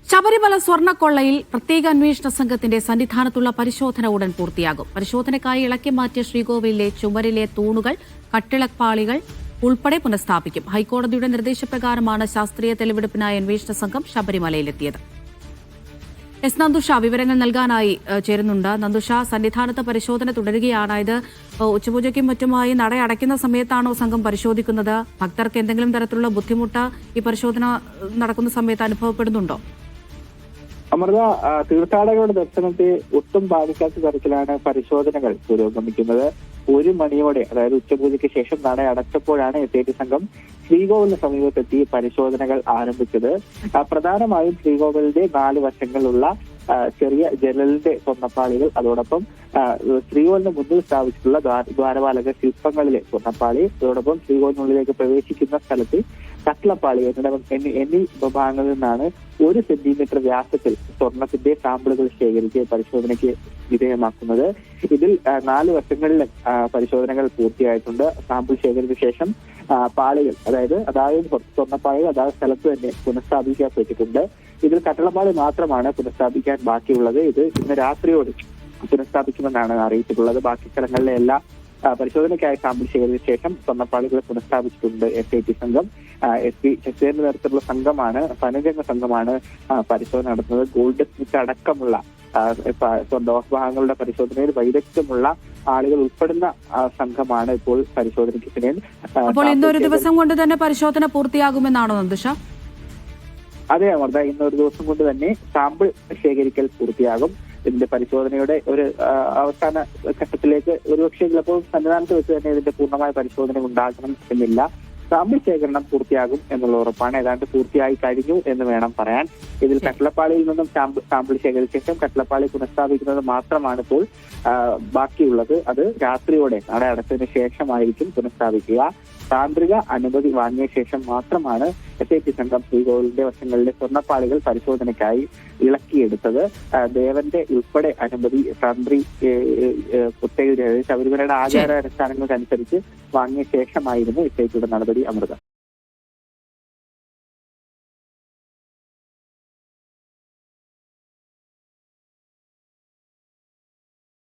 ശബരിമല സ്വർണ്ണക്കൊള്ളയിൽ പ്രത്യേക അന്വേഷണ സംഘത്തിന്റെ സന്നിധാനത്തുള്ള പരിശോധന ഉടൻ പൂർത്തിയാകും. പരിശോധനയ്ക്കായി ഇളക്കി മാറ്റിയ ശ്രീകോവിലിലെ ചുമരിലെ തൂണുകൾ, കട്ടിളപ്പാളികൾ ഉൾപ്പെടെ പുനഃസ്ഥാപിക്കും. ഹൈക്കോടതിയുടെ നിർദ്ദേശപ്രകാരമാണ് ശാസ്ത്രീയ തെളിവെടുപ്പിനായി അന്വേഷണ സംഘം ശബരിമലയിലെത്തിയത്. എസ് നന്ദുഷ വിവരങ്ങൾ നൽകാനായി ചേരുന്നുണ്ട്. നന്ദുഷ, സന്നിധാനത്ത് പരിശോധന തുടരുകയാണ്. ഇത് ഉച്ചപൂജയ്ക്കും മറ്റുമായി നട അടയ്ക്കുന്ന സമയത്താണോ സംഘം പരിശോധിക്കുന്നത്? ഭക്തർക്ക് എന്തെങ്കിലും തരത്തിലുള്ള ബുദ്ധിമുട്ട് ഈ പരിശോധന നടക്കുന്ന സമയത്ത് അനുഭവപ്പെടുന്നുണ്ടോ? അമൃത, തീർത്ഥാടകരുടെ ദർശനത്തെ ഒട്ടും ബാധിക്കാത്ത തരത്തിലാണ് പരിശോധനകൾ പുരോഗമിക്കുന്നത്. 1 മണിയോടെ, അതായത് ഉച്ചപൂജയ്ക്ക് ശേഷം നട അടച്ചപ്പോഴാണ് എസ്ഐടി സംഘം ശ്രീകോവിലിന് സമീപത്തെത്തി പരിശോധനകൾ ആരംഭിച്ചത്. പ്രധാനമായും ശ്രീകോവിലിന്റെ 4 വശങ്ങളിലുള്ള ചെറിയ ജനലിന്റെ സ്വർണ്ണപ്പാളികൾ, അതോടൊപ്പം ശ്രീകോവിലിന് മുന്നിൽ സ്ഥാപിച്ചിട്ടുള്ള ദ്വാരപാലക ശില്പങ്ങളിലെ സ്വർണ്ണപ്പാളി, അതോടൊപ്പം ശ്രീകോവിലിനുള്ളിലേക്ക് പ്രവേശിക്കുന്ന സ്ഥലത്ത് കട്ടിളപ്പാളി എന്നീ ഭാഗങ്ങളിൽ നിന്നാണ് 1 സെന്റിമീറ്റർ വ്യാസത്തിൽ സ്വർണത്തിന്റെ സാമ്പിളുകൾ ശേഖരിച്ച് പരിശോധനയ്ക്ക് വിധേയമാക്കുന്നത്. ഇതിൽ 4 വശങ്ങളിലും പരിശോധനകൾ പൂർത്തിയായിട്ടുണ്ട്. സാമ്പിൾ ശേഖരിച്ച ശേഷം പാളികൾ, അതായത് സ്വർണ്ണപ്പാളികൾ അതായത് സ്ഥലത്ത് തന്നെ പുനഃസ്ഥാപിക്കപ്പെട്ടിട്ടുണ്ട്. ഇതിൽ കട്ടിളപ്പാളി മാത്രമാണ് പുനഃസ്ഥാപിക്കാൻ ബാക്കിയുള്ളത്. ഇത് ഇന്ന് രാത്രിയോട് പുനഃസ്ഥാപിക്കുമെന്നാണ് അറിയിച്ചിട്ടുള്ളത്. ബാക്കി സ്ഥലങ്ങളിലെ എല്ലാ പരിശോധനയ്ക്കായി സാമ്പിൾ ശേഖരിച്ച ശേഷം സ്വർണ്ണപ്പാളികൾ പുനഃസ്ഥാപിച്ചിട്ടുണ്ട് എസ്ഐടി സംഘം. എസ്ഐയുടെ നേതൃത്വത്തിലുള്ള സംഘമാണ്, പതിനഞ്ചംഗ സംഘമാണ് പരിശോധന നടത്തുന്നത്. ഗോൾഡ് സ്മിത്ത് അടക്കമുള്ള ദോഷഭാഗങ്ങളുടെ പരിശോധനയിൽ വൈദഗ്ധ്യമുള്ള ആളുകൾ ഉൾപ്പെടുന്ന സംഘമാണ് ഇപ്പോൾ പരിശോധനയ്ക്ക് പിന്നിൽ. അപ്പോൾ ഇന്നൊരു ദിവസം കൊണ്ട് തന്നെ പരിശോധന പൂർത്തിയാകുമെന്നാണോ നന്ദുഷ? അതെ അമൃത, ഇന്നൊരു ദിവസം കൊണ്ട് തന്നെ സാമ്പിൾ ശേഖരിക്കൽ പൂർത്തിയാകും. ഇതിന്റെ പരിശോധനയുടെ ഒരു അവസാന ഘട്ടത്തിലേക്ക് ഒരുപക്ഷെ ചിലപ്പോൾ സന്നിധാനത്ത് വെച്ച് തന്നെ ഇതിന്റെ പൂർണ്ണമായ പരിശോധന ഉണ്ടാകണം എന്നില്ല. സാമ്പിൾ ശേഖരണം പൂർത്തിയാകും എന്നുള്ള ഉറപ്പാണ്. ഏതാണ്ട് പൂർത്തിയായി കഴിഞ്ഞു എന്ന് വേണം പറയാൻ. ഇതിൽ കട്ടിളപ്പാളിയിൽ നിന്നും സാമ്പിൾ ശേഖരിച്ച ശേഷം കട്ടിളപ്പാളി പുനഃസ്ഥാപിക്കുന്നത് മാത്രമാണ് ഇപ്പോൾ ബാക്കിയുള്ളത്. അത് രാത്രിയോടെ നട അടച്ചതിന് ശേഷമായിരിക്കും പുനഃസ്ഥാപിക്കുക. താന്ത്രിക അനുമതി വാങ്ങിയ ശേഷം മാത്രമാണ് എസ്ഐടി സംഘം ശ്രീകോവിലിന്റെ വശങ്ങളിലെ സ്വർണ്ണപ്പാളികൾ പരിശോധനയ്ക്കായി ഇളക്കിയെടുത്തത്. ദേവന്റെ ഉൾപ്പെടെ അനുമതി തന്ത്രി പ്രത്യേക ശബരിമലയുടെ ആചാരാനുഷ്ഠാനങ്ങൾക്കനുസരിച്ച് വാങ്ങിയ ശേഷമായിരുന്നു എസ്ഐടിയുടെ നടപടി. അമൃത.